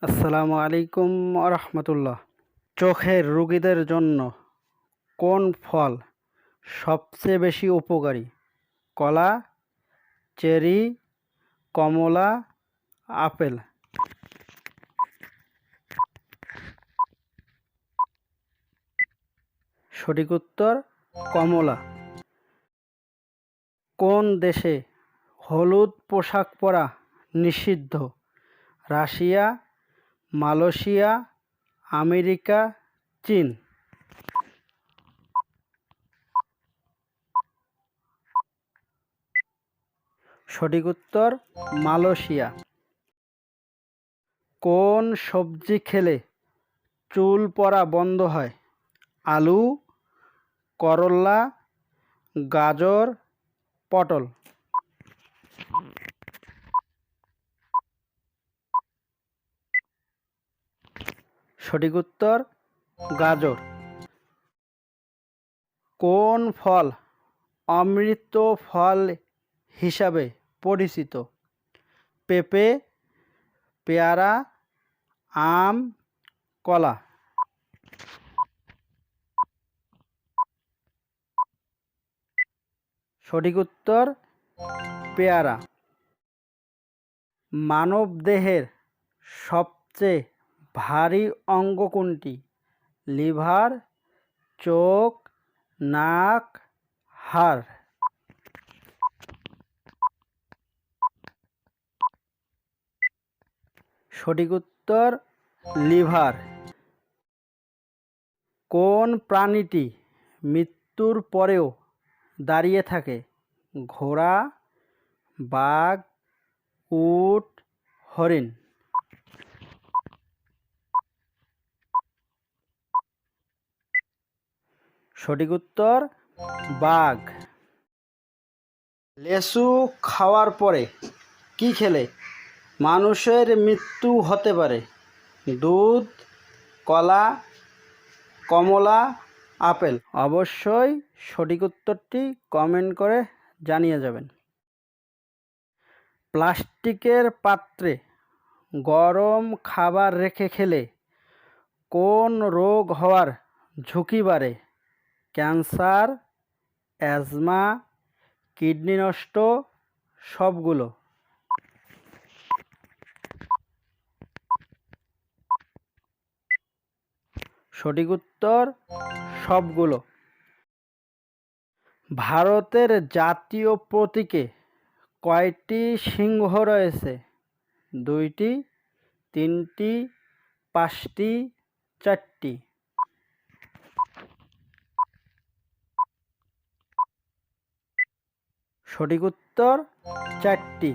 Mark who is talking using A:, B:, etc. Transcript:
A: আসসালামু আলাইকুম রহমতুল্লাহ। চোখের রোগীদের জন্য কোন ফল সবচেয়ে বেশি উপকারী? কলা, চেরি, কমলা, আপেল? সঠিক উত্তর কমলা। কোন দেশে হলুদ পোশাক পরা নিষিদ্ধ? রাশিয়া, মালয়েশিয়া, আমেরিকা, চীন? সঠিক উত্তর মালয়েশিয়া। কোন সবজি খেলে চুল পড়া বন্ধ হয়? আলু, করলা, গাজর, পটল? সঠিক উত্তর গাজর। কোন ফল অমৃত ফল হিসাবে পরিচিত? পেঁপে, পেয়ারা, আম, কলা? সঠিক উত্তর পেয়ারা। মানবদেহের সবচেয়ে ভারী অঙ্গ কোনটি? লিভার, চোখ, নাক, হাড়? সঠিক উত্তর লিভার। কোন প্রাণীটি মৃত্যুর পরেও দাঁড়িয়ে থাকে? ঘোড়া, বাঘ, উট, হরিণ? সঠিক উত্তর বাঘ। লেচু খাওয়ার পরে কি খেলে মানুষের মৃত্যু হতে পারে? দুধ, কলা, কমলা, আপেল? অবশ্যই সঠিক উত্তরটি কমেন্ট করে জানিয়ে যাবেন। প্লাস্টিকের পাত্রে গরম খাবার রেখে খেলে কোন রোগ হওয়ার ঝুঁকি বাড়ে? ক্যান্সার, অ্যাজমা, কিডনি নষ্ট, সবগুলো? সঠিক উত্তর সবগুলো। ভারতের জাতীয় প্রতীকে কয়টি সিংহ রয়েছে? দুইটি, তিনটি, পাঁচটি, চারটি? সঠিক উত্তর চারটি।